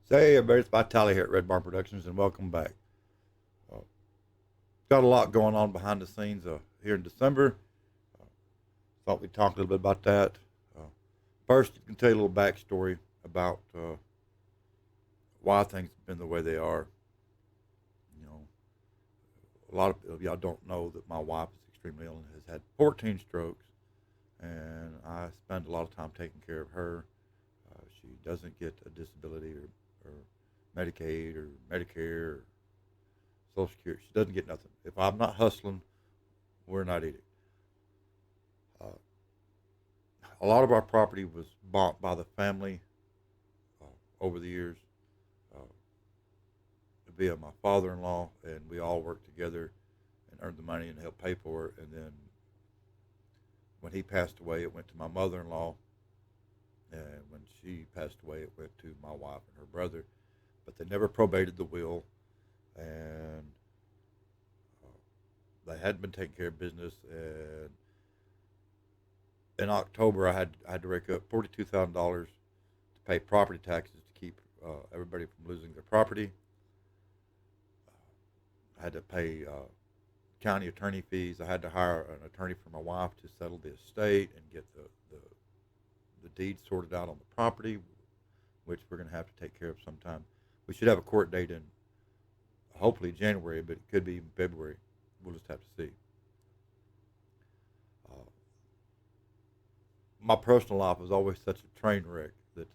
So hey everybody, it's Vitali here at Red Barn Productions, and welcome back. Uh, got a lot going on behind the scenes here in December. Uh, Thought we'd talk a little bit about that. Uh, First, I can tell you a little backstory about why things have been the way they are. You know, a lot of y'all don't know that my wife is extremely ill and has had 14 strokes, and I spend a lot of time taking care of her. She doesn't get a disability or Medicaid or Medicare or Social Security. She doesn't get nothing. If I'm not hustling, we're not eating. Uh, a lot of our property was bought by the family over the years uh, via my father-in-law, and we all worked together and earned the money and helped pay for it. And then when he passed away, it went to my mother-in-law, and when she passed away, it went to my wife and her brother. But they never probated the will, and they hadn't been taking care of business. And in October, I had to rake up $42,000 to pay property taxes to keep everybody from losing their property. I had to pay county attorney fees. I had to hire an attorney for my wife to settle the estate and get the deed sorted out on the property, which we're going to have to take care of sometime. We should have a court date in hopefully January, but it could be even February. We'll just have to see. Uh, my personal life is always such a train wreck that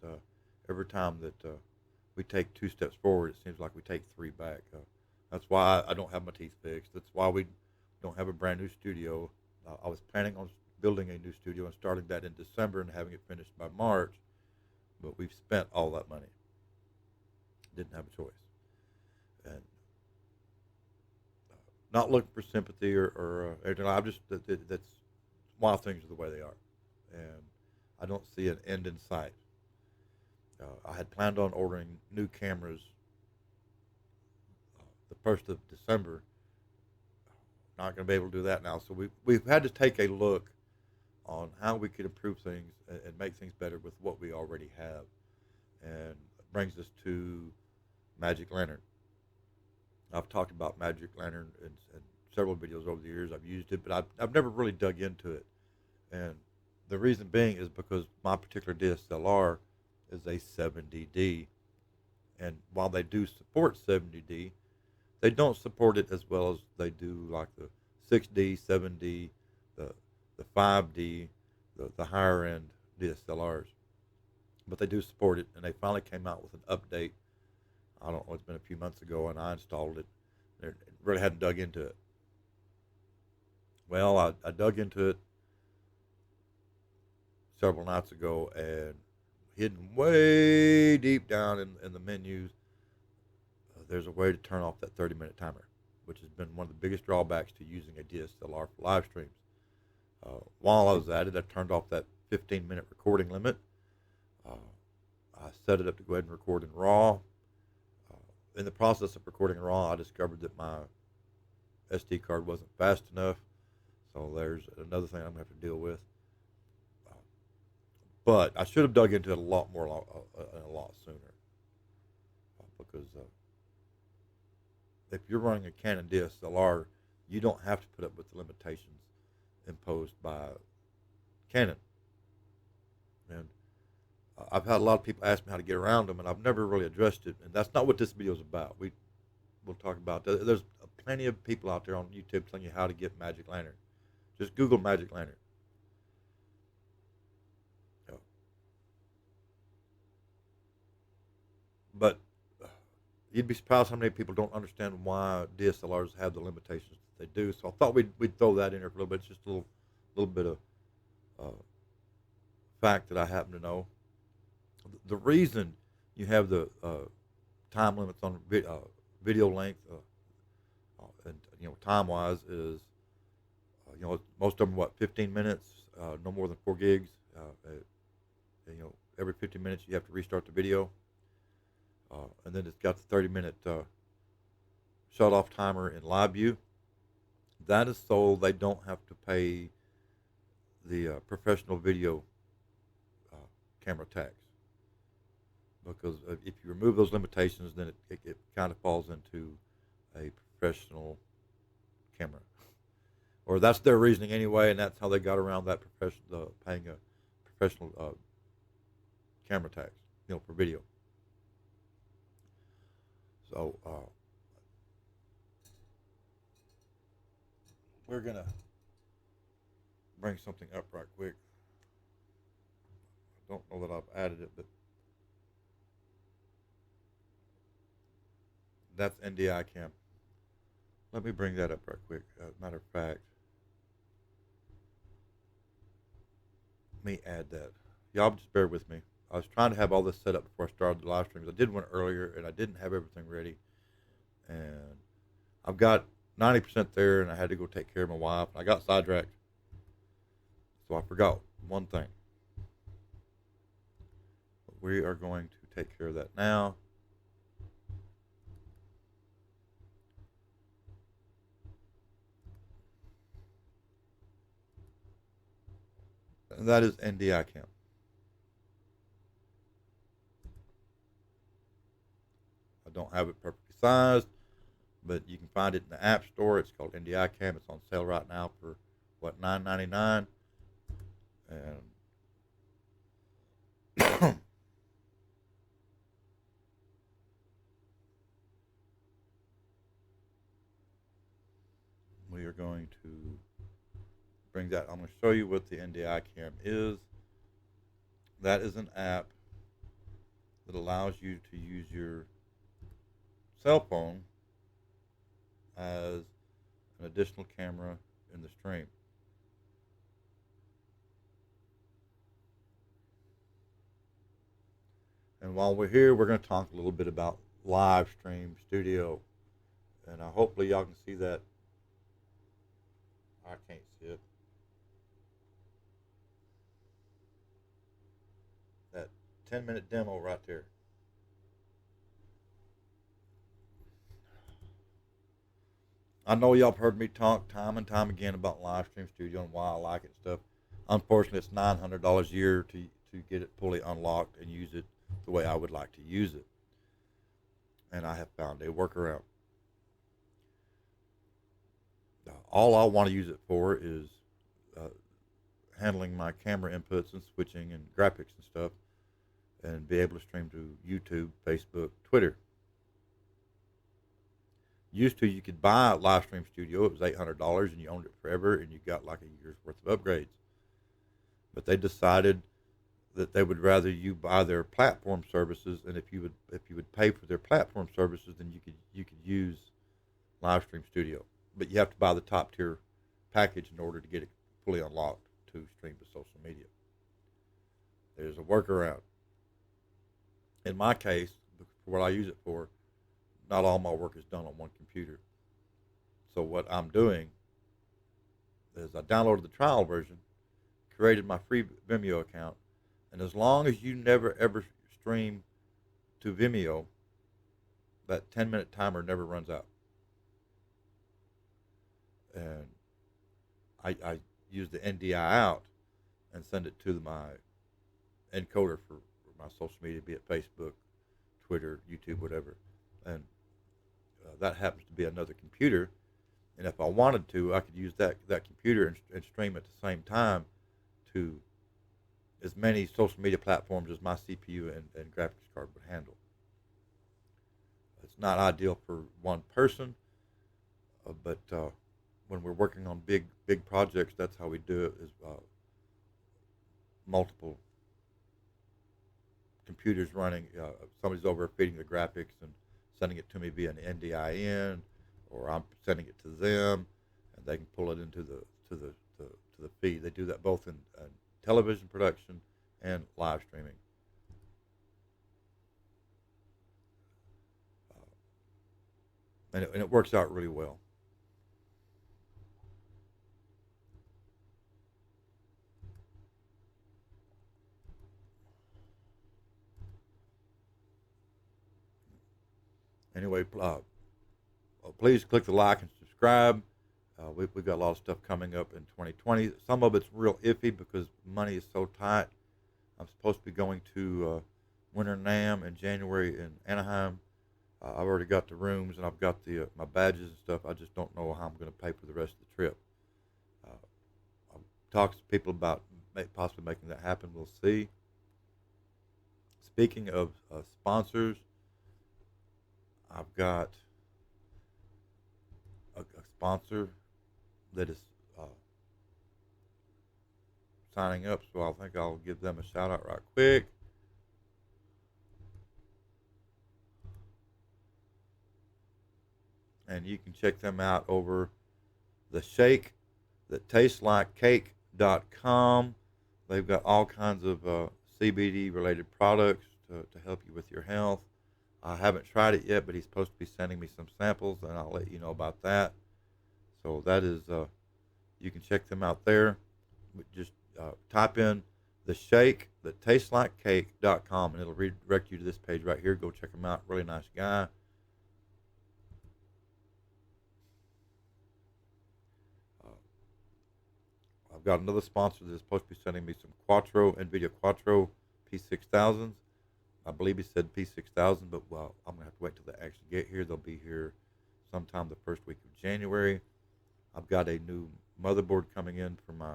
every time that we take 2 steps forward, it seems like we take 3 back. That's why I don't have my teeth fixed. That's why we don't have a brand new studio. I was planning on building a new studio and starting that in December and having it finished by March, but we've spent all that money. Didn't have a choice. And not looking for sympathy or anything. I'm just that's why things are the way they are, and I don't see an end in sight. I had planned on ordering new cameras the 1st of December. Not going to be able to do that now, so we've had to take a look on how we could improve things and make things better with what we already have, and it brings us to MagicLantern. I've talked about MagicLantern in several videos over the years. I've used it, but I've never really dug into it. And the reason being is because my particular DSLR is a 70D. And while they do support 70D, they don't support it as well as they do like the 6D, 7D, the 5D, the higher end DSLRs. But they do support it, and they finally came out with an update. I don't know, it's been a few months ago, and I installed it. I really hadn't dug into it. Well, I dug into it several nights ago, and hidden way deep down in the menus, there's a way to turn off that 30-minute timer, which has been one of the biggest drawbacks to using a DSLR for live streams. While I was at it, I turned off that 15-minute recording limit. I set it up to go ahead and record in RAW. In the process of recording RAW, I discovered that my SD card wasn't fast enough, so there's another thing I'm going to have to deal with. But I should have dug into it a lot more, a lot sooner, because if you're running a Canon DSLR, you don't have to put up with the limitations imposed by Canon. And I've had a lot of people ask me how to get around them, and I've never really addressed it. And that's not what this video is about. We'll talk about that. There's plenty of people out there on YouTube telling you how to get MagicLantern. Just Google MagicLantern. But you'd be surprised how many people don't understand why DSLRs have the limitations that they do. So I thought we'd throw that in here for a little bit. It's just a little bit of fact that I happen to know. The reason you have the time limits on video length and time wise is most of them are 15 minutes, no more than 4 gigs. Every 15 minutes you have to restart the video. And then it's got the 30-minute shut off timer in live view. That is so they don't have to pay the professional video camera tax. because if you remove those limitations, then it kind of falls into a professional camera, or that's their reasoning anyway, and that's how they got around that paying a professional camera tax, for video. So we're gonna bring something up right quick. I don't know that I've added it, but that's NDI Cam. Let me bring that up right quick. Matter of fact, let me add that. Y'all just bear with me. I was trying to have all this set up before I started the live streams. I did one earlier, and I didn't have everything ready. And I've got 90% there, and I had to go take care of my wife. I got sidetracked, so I forgot one thing. But we are going to take care of that now. And that is NDI Cam. I don't have it perfectly sized, but you can find it in the App Store. It's called NDI Cam. It's on sale right now for what, $9.99, and we are going to bring that. I'm going to show you what the NDI Cam is. That is an app that allows you to use your cell phone as an additional camera in the stream. And while we're here, we're going to talk a little bit about live stream studio, and hopefully y'all can see that. I can't see it. That 10-minute demo right there. I know y'all have heard me talk time and time again about live stream studio and why I like it and stuff. Unfortunately, it's $900 a year to get it fully unlocked and use it the way I would like to use it. And I have found a workaround. All I want to use it for is handling my camera inputs and switching and graphics and stuff, and be able to stream to YouTube, Facebook, Twitter. Used to, you could buy a live stream studio. It was $800 and you owned it forever, and you got like a year's worth of upgrades. But they decided that they would rather you buy their platform services, and if you would pay for their platform services, then you could use live stream studio. But you have to buy the top tier package in order to get it fully unlocked to stream to social media. There's a workaround. In my case, for what I use it for, not all my work is done on one computer. So what I'm doing is I downloaded the trial version, created my free Vimeo account, and as long as you never ever stream to Vimeo, that 10-minute timer never runs out. And I use the NDI out and send it to my encoder for my social media, be it Facebook, Twitter, YouTube, whatever. And that happens to be another computer. And if I wanted to, I could use that computer and stream at the same time to as many social media platforms as my CPU and graphics card would handle. It's not ideal for one person, but when we're working on big projects, that's how we do it, is multiple computers running. Somebody's over feeding the graphics and sending it to me via an NDIN, or I'm sending it to them, and they can pull it into the feed. They do that both in television production and live streaming. And it works out really well. Anyway, please click the like and subscribe. We've got a lot of stuff coming up in 2020. Some of it's real iffy because money is so tight. I'm supposed to be going to Winter NAM in January in Anaheim. I've already got the rooms and I've got the my badges and stuff. I just don't know how I'm going to pay for the rest of the trip. I've talked to people about possibly making that happen. We'll see. Speaking of sponsors, I've got a sponsor that is signing up, so I think I'll give them a shout out right quick. And you can check them out over the shake that tastes like cake.com. They've got all kinds of CBD related products to help you with your health. I haven't tried it yet, but he's supposed to be sending me some samples, and I'll let you know about that. So that is, you can check them out there. Just type in the shake that tastes like cake.com, and it'll redirect you to this page right here. Go check him out. Really nice guy. I've got another sponsor that's supposed to be sending me some NVIDIA Quattro P6000s. I believe he said P6000, but well, I'm going to have to wait till they actually get here. They'll be here sometime the first week of January. I've got a new motherboard coming in for my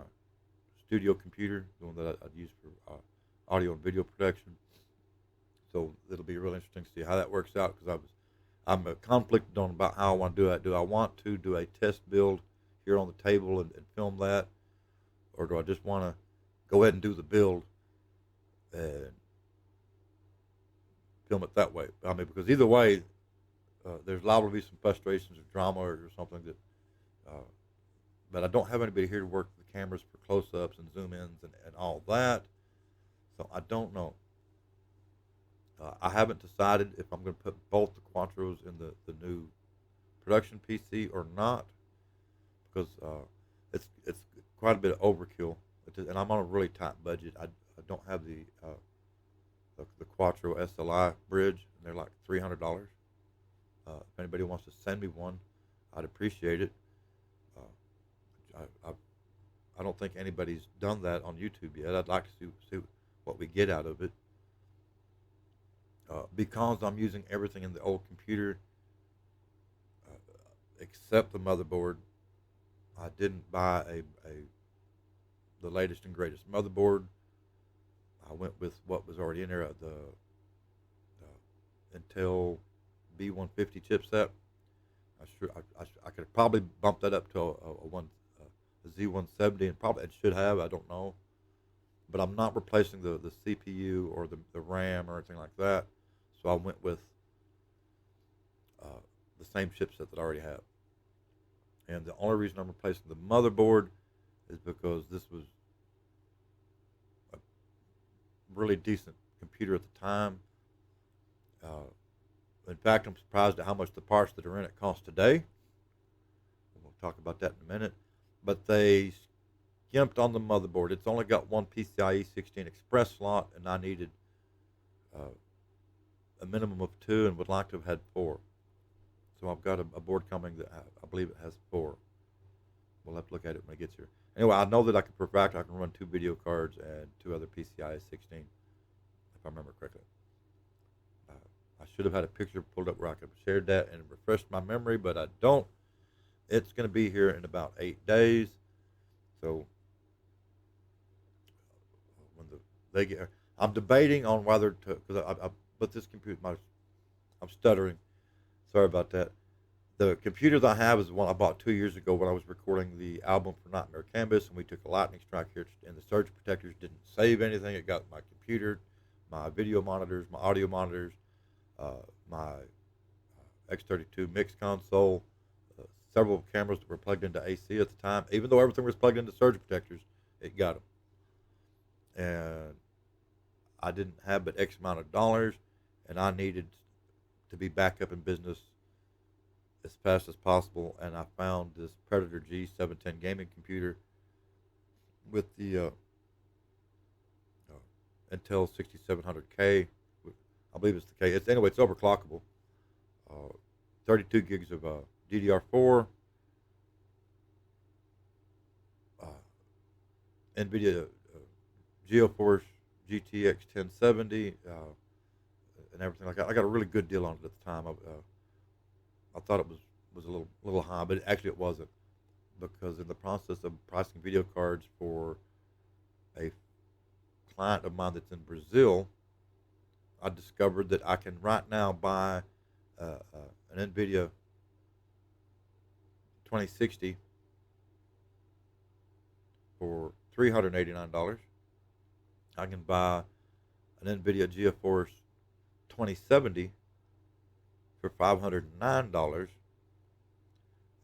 studio computer, the one that I'd use for audio and video production. So it'll be really interesting to see how that works out, because I'm conflicted on about how I want to do that. Do I want to do a test build here on the table and film that, or do I just want to go ahead and do the build and film it that way? I mean, because either way, there's liable to be some frustrations or drama or something that. But I don't have anybody here to work the cameras for close-ups and zoom-ins and all that, so I don't know. I haven't decided if I'm going to put both the Quattros in the new production PC or not, because it's quite a bit of overkill, and I'm on a really tight budget. I don't have the Quattro SLI bridge, and they're like $300. If anybody wants to send me one, I'd appreciate it. I don't think anybody's done that on YouTube yet. I'd like to see what we get out of it. Because I'm using everything in the old computer except the motherboard, I didn't buy the latest and greatest motherboard. I went with what was already in there, the Intel B150 chipset. I could probably bump that up to a Z170, and probably it should have. I don't know, but I'm not replacing the CPU or the RAM or anything like that. So I went with the same chipset that I already have. And the only reason I'm replacing the motherboard is because this was a really decent computer at the time. In fact, I'm surprised at how much the parts that are in it cost today. We'll talk about that in a minute. But they skimped on the motherboard. It's only got one PCIe 16 Express slot, and I needed a minimum of 2 and would like to have had 4. So I've got a board coming that I believe it has 4. We'll have to look at it when it gets here. Anyway, I know that I can run 2 video cards and 2 other PCIe 16, if I remember correctly. I should have had a picture pulled up where I could have shared that and refreshed my memory, but I don't. It's going to be here in about 8 days. So they get, I'm debating on whether to, because I put this computer, I'm stuttering. Sorry about that. The computer that I have is the one I bought 2 years ago when I was recording the album for Nightmare Canvas, and we took a lightning strike here, and the surge protectors didn't save anything. It got my computer, my video monitors, my audio monitors, my X32 mix console, several cameras that were plugged into AC at the time. Even though everything was plugged into surge protectors, it got them. And I didn't have but X amount of dollars, and I needed to be back up in business as fast as possible. And I found this Predator G710 gaming computer with the Intel 6700K. I believe it's the K. It's overclockable. 32 gigs of DDR4. NVIDIA GeoForce GTX 1070. and everything like that. I got a really good deal on it at the time. I thought it was a little high, but actually it wasn't, because in the process of pricing video cards for a client of mine that's in Brazil, I discovered that I can right now buy an NVIDIA 2060 for $389. I can buy an NVIDIA GeForce 2070 for $509.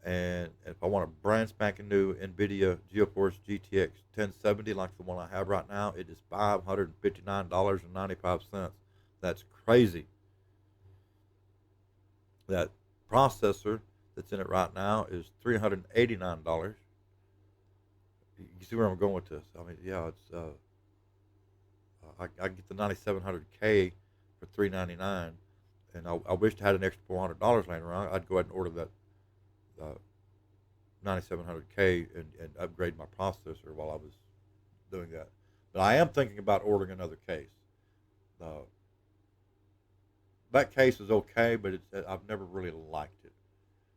And if I want a brand spanking new NVIDIA GeForce GTX 1070 like the one I have right now, it is $559.95. That's crazy. That processor that's in it right now is $389. You see where I'm going with this? I mean, yeah, it's I get the 9700K for $399, and I wished I had an extra $400 laying around. I'd go ahead and order that 9700K and upgrade my processor while I was doing that. But I am thinking about ordering another case. That case is okay, but I've never really liked it.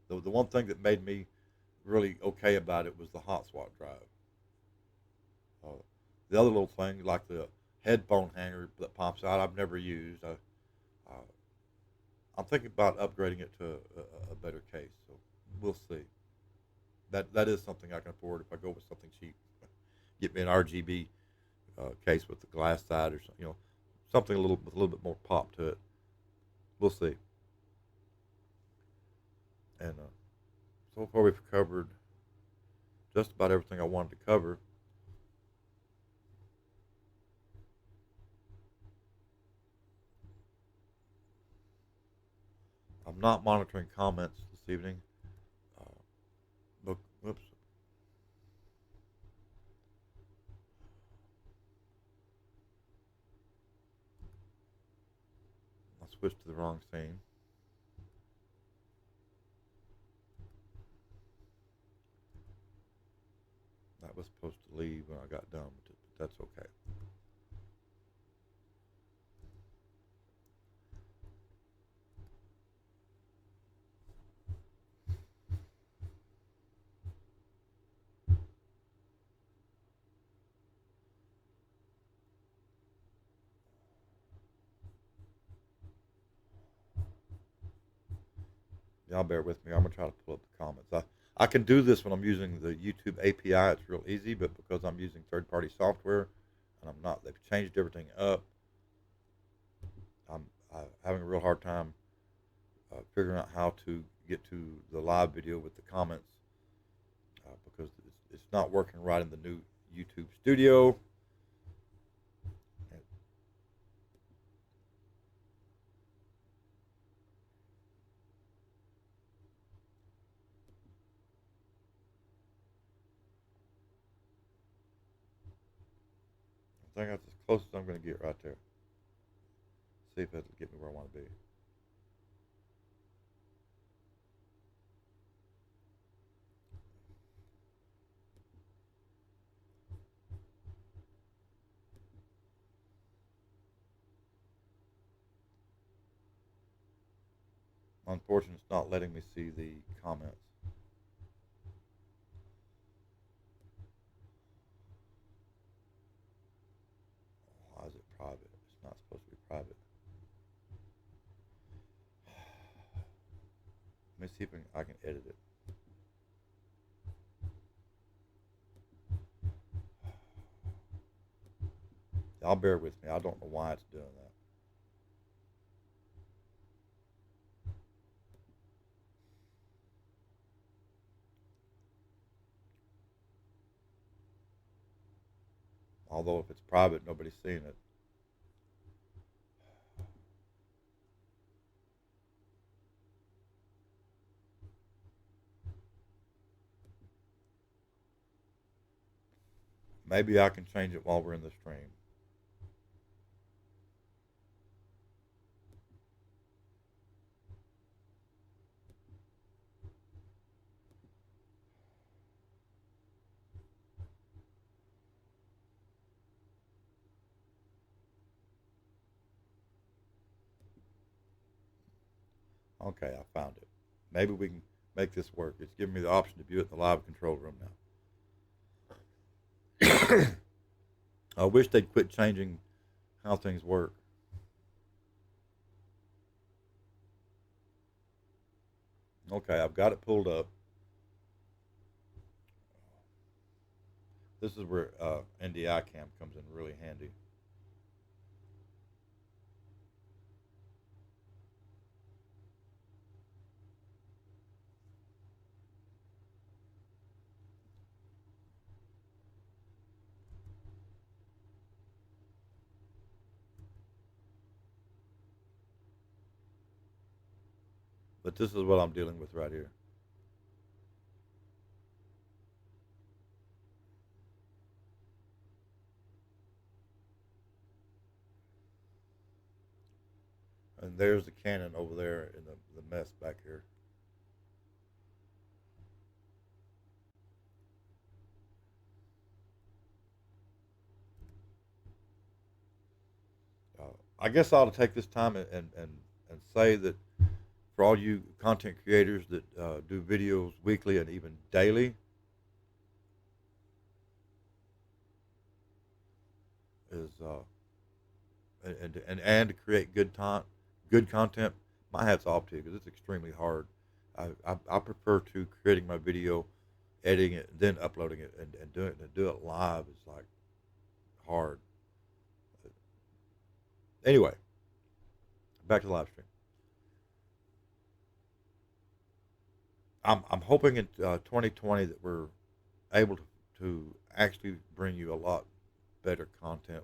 The one thing that made me really okay about it was the hot swap drive. The other little thing, like the headphone hanger that pops out, I've never used. I'm thinking about upgrading it to a better case, so we'll see. That is something I can afford if I go with something cheap. Get me an RGB case with the glass side, or something, something with a little bit more pop to it. We'll see. And so far we've covered just about everything I wanted to cover. I'm not monitoring comments this evening. Whoops. I switched to the wrong scene. That was supposed to leave when I got done with it, but that's okay. Y'all bear with me. I'm gonna try to pull up the comments. I can do this when I'm using the YouTube API. It's real easy, but because I'm using third-party software and I'm not, they've changed everything up. I'm having a real hard time figuring out how to get to the live video with the comments because it's not working right in the new YouTube Studio. I think that's as close as I'm going to get right there. See if it'll get me where I want to be. Unfortunately, it's not letting me see the comments. Why is it private? It's not supposed to be private. Let me see if I can edit it. Y'all bear with me. I don't know why it's doing that. Although if it's private, nobody's seeing it. Maybe I can change it while we're in the stream. Okay, I found it. Maybe we can make this work. It's giving me the option to view it in the live control room now. I wish they'd quit changing how things work. Okay, I've got it pulled up. This is where NDI Cam comes in really handy. But this is what I'm dealing with right here. And there's the Canon over there in the mess back here. I guess I ought to take this time and say that for all you content creators that do videos weekly and even daily, is and to create good content, my hat's off to you because it's extremely hard. I prefer to creating my video, editing it, then uploading it, and do it live is like hard. Anyway, back to the live stream. I'm hoping in 2020 that we're able to actually bring you a lot better content.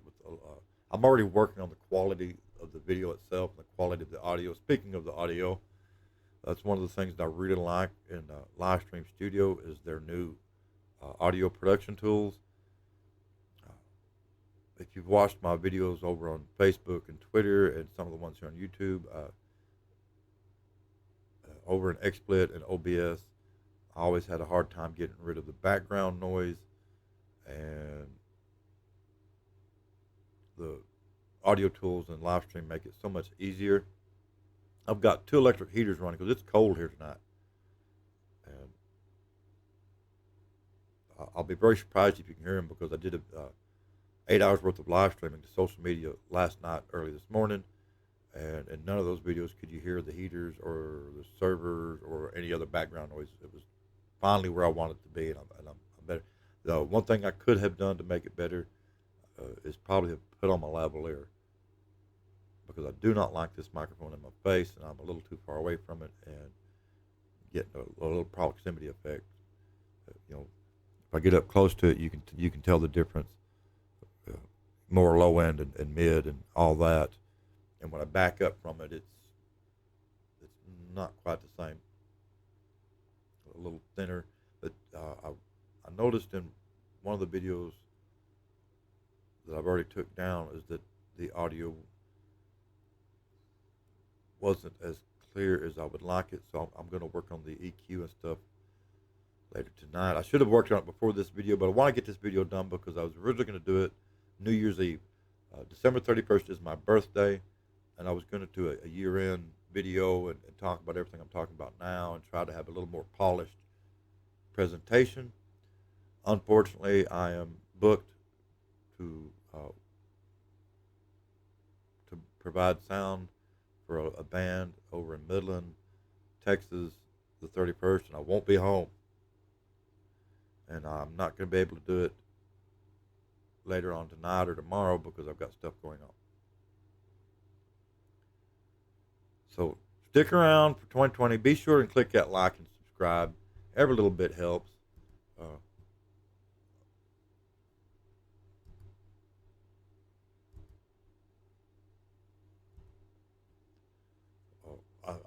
I'm already working on the quality of the video itself and the quality of the audio. Speaking of the audio, that's one of the things that I really like in Livestream Studio is their new audio production tools. Uh, if you've watched my videos over on Facebook and Twitter and some of the ones here on YouTube, over in XSplit and OBS, I always had a hard time getting rid of the background noise, and the audio tools and Livestream make it so much easier. I've got 2 electric heaters running because it's cold here tonight, and I'll be very surprised if you can hear them because I did 8 hours worth of live streaming to social media last night, early this morning, and in none of those videos could you hear the heaters or the servers or any other background noise. It was finally where I wanted to be, and I'm better. The one thing I could have done to make it better is probably have put on my lavalier because I do not like this microphone in my face, and I'm a little too far away from it and getting a little proximity effect. If I get up close to it, you can tell the difference. More low end and mid and all that, and when I back up from it, it's not quite the same. A little thinner, but I noticed in one of the videos that I've already took down is that the audio wasn't as clear as I would like it, so I'm going to work on the EQ and stuff later tonight. I should have worked on it before this video, but I want to get this video done because I was originally going to do it New Year's Eve. December 31st is my birthday, and I was going to do a year-end video and talk about everything I'm talking about now and try to have a little more polished presentation. Unfortunately, I am booked to provide sound for a band over in Midland, Texas, the 31st, and I won't be home. And I'm not going to be able to do it later on tonight or tomorrow because I've got stuff going on. So stick around for 2020. Be sure and click that like and subscribe. Every little bit helps.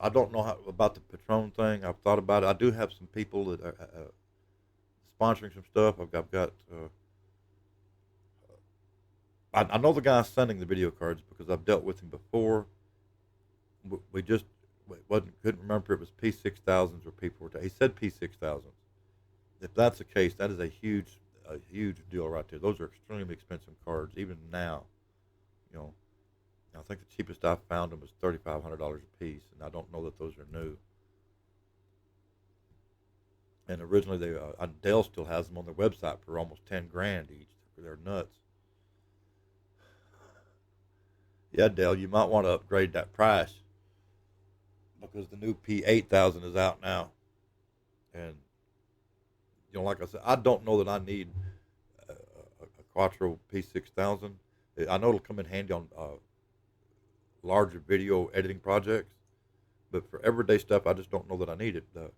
I don't know about the Patron thing. I've thought about it. I do have some people that are sponsoring some stuff. I've got I know the guy sending the video cards because I've dealt with him before. We just couldn't remember if it was P6000s or P4000s. He said P6000s. If that's the case, that is a huge deal right there. Those are extremely expensive cards, even now. You know, I think the cheapest I found them was $3,500 a piece, and I don't know that those are new. And originally, Dell still has them on their website for almost 10 grand each. They're nuts. Yeah, Dell, you might want to upgrade that price because the new P8000 is out now, and like I said, I don't know that I need a Quattro P6000. I know it'll come in handy on larger video editing projects, but for everyday stuff, I just don't know that I need it. That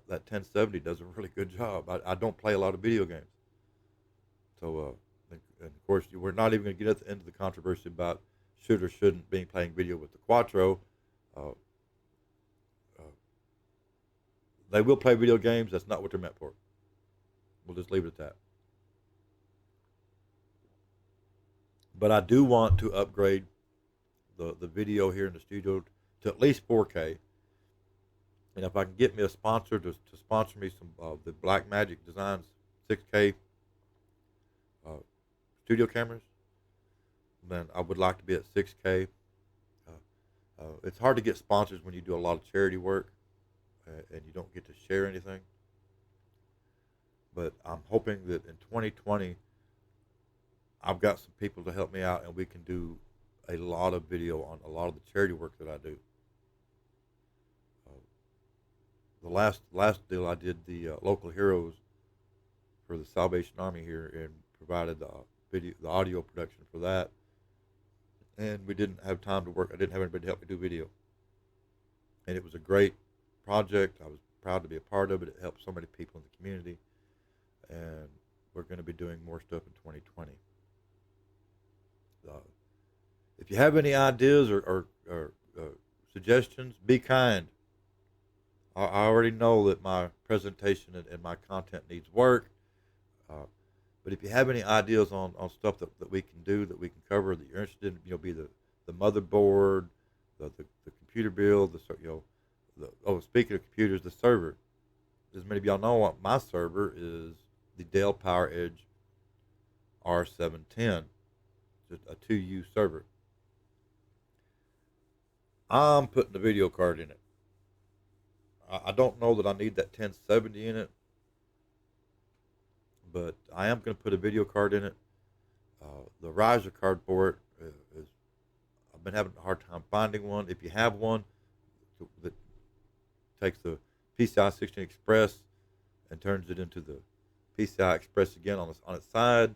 1070 does a really good job. I don't play a lot of video games, so and of course we're not even going to get into the controversy about should or shouldn't be playing video with the Quattro. Uh, they will play video games. That's not what they're meant for. We'll just leave it at that. But I do want to upgrade the video here in the studio to at least 4K. And if I can get me a sponsor to sponsor me some of the Blackmagic Designs 6K studio cameras, then I would like to be at 6K. It's hard to get sponsors when you do a lot of charity work and you don't get to share anything. But I'm hoping that in 2020, I've got some people to help me out, and we can do a lot of video on a lot of the charity work that I do. The last deal I did the local heroes for the Salvation Army here, and provided the audio production for that. And we didn't have time to work. I didn't have anybody to help me do video, and it was a great project. I was proud to be a part of it. It helped so many people in the community, and we're going to be doing more stuff in 2020. If you have any ideas or suggestions, be kind. I already know that my presentation and my content needs work, but if you have any ideas on stuff that we can do, that we can cover, that you're interested in, be the motherboard, the computer build, speaking of computers, the server. As many of y'all know, my server is the Dell PowerEdge R710, just a 2U server. I'm putting the video card in it. I don't know that I need that 1070 in it, but I am going to put a video card in it. The riser card for it is, I've been having a hard time finding one. If you have one that takes the PCI 16 Express and turns it into the PCI Express again on its side,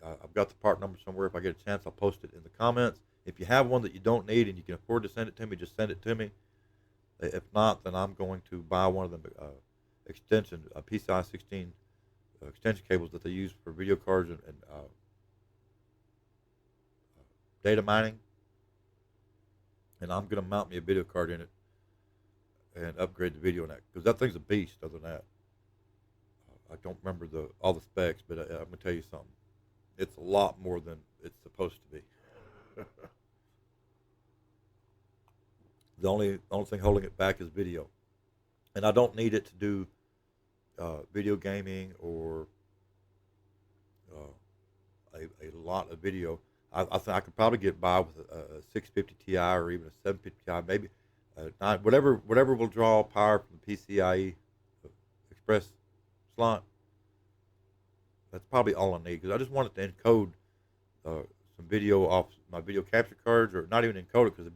I've got the part number somewhere. If I get a chance, I'll post it in the comments. If you have one that you don't need and you can afford to send it to me, just send it to me. If not, then I'm going to buy one of them PCI 16 extension cables that they use for video cards and data mining. And I'm going to mount me a video card in it and upgrade the video in that, because that thing's a beast. Other than that, I don't remember all the specs, but I'm going to tell you something. It's a lot more than it's supposed to be. The only thing holding it back is video, and I don't need it to do video gaming or a lot of video. I think I could probably get by with a 650 Ti or even a 750 Ti, maybe whatever will draw power from the PCIe Express slot. That's probably all I need, because I just want it to encode some video off my video capture cards, or not even encode it, because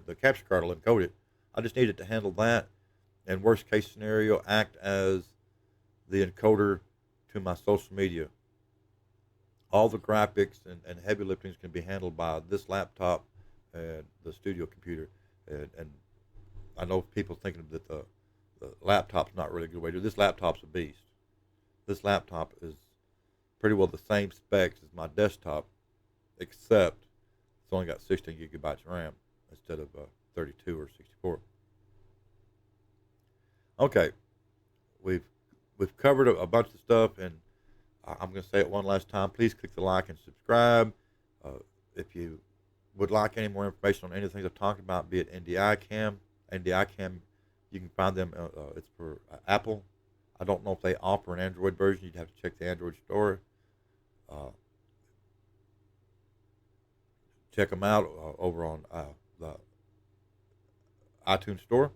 the capture card will encode it. I just need it to handle that, and worst case scenario, act as the encoder to my social media. All the graphics and heavy liftings can be handled by this laptop and the studio computer. And I know people thinking that the laptop's not really a good way to do it. This laptop's a beast. This laptop is pretty well the same specs as my desktop, except it's only got 16 gigabytes of RAM instead of 32 or 64. Okay, we've covered a bunch of stuff, and I'm going to say it one last time. Please click the like and subscribe. If you would like any more information on anything I've talked about, be it NDI Cam, you can find them. It's for Apple. I don't know if they offer an Android version. You'd have to check the Android store. check them out over on the iTunes store.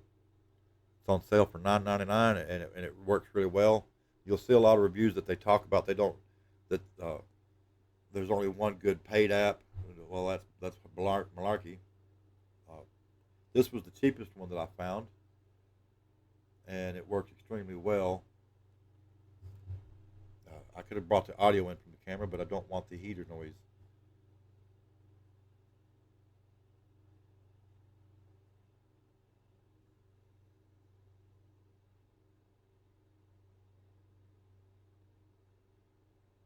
It's on sale for $9.99, and it works really well. You'll see a lot of reviews that they talk about. They don't that there's only one good paid app. Well, that's malarkey. Uh, this was the cheapest one that I found, and it worked extremely well. I could have brought the audio in from the camera, but I don't want the heater noise.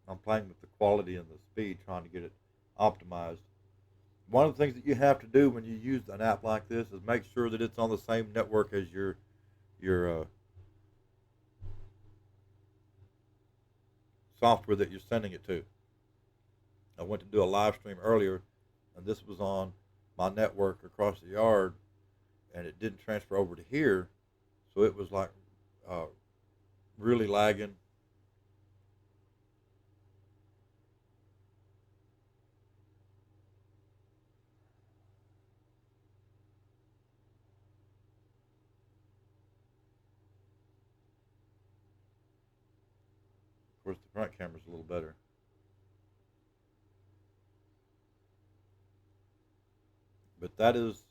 I'm playing with the quality and the speed, trying to get it optimized. One of the things that you have to do when you use an app like this is make sure that it's on the same network as your software that you're sending it to. I went to do a live stream earlier, and this was on my network across the yard, and it didn't transfer over to here, so it was like really lagging. Of course, the front camera's a little better. But that is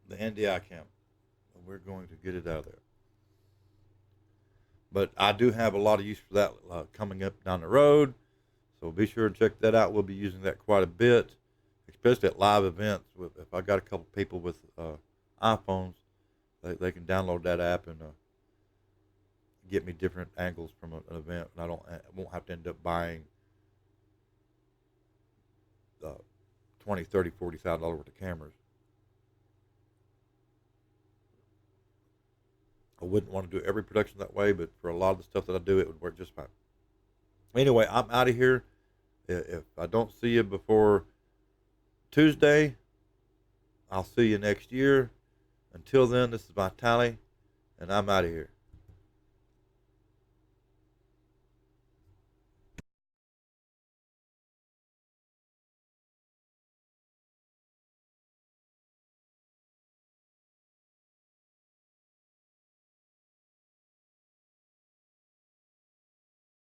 the NDI Cam, and we're going to get it out of there. But I do have a lot of use for that coming up down the road, so be sure and check that out. We'll be using that quite a bit, especially at live events. If I got a couple people with iPhones, they can download that app and get me different angles from an event, and I won't have to end up buying $20, $30, $40,000 worth of cameras. I wouldn't want to do every production that way, but for a lot of the stuff that I do, it would work just fine. Anyway, I'm out of here. If I don't see you before Tuesday, I'll see you next year. Until then, this is Vitali, and I'm out of here.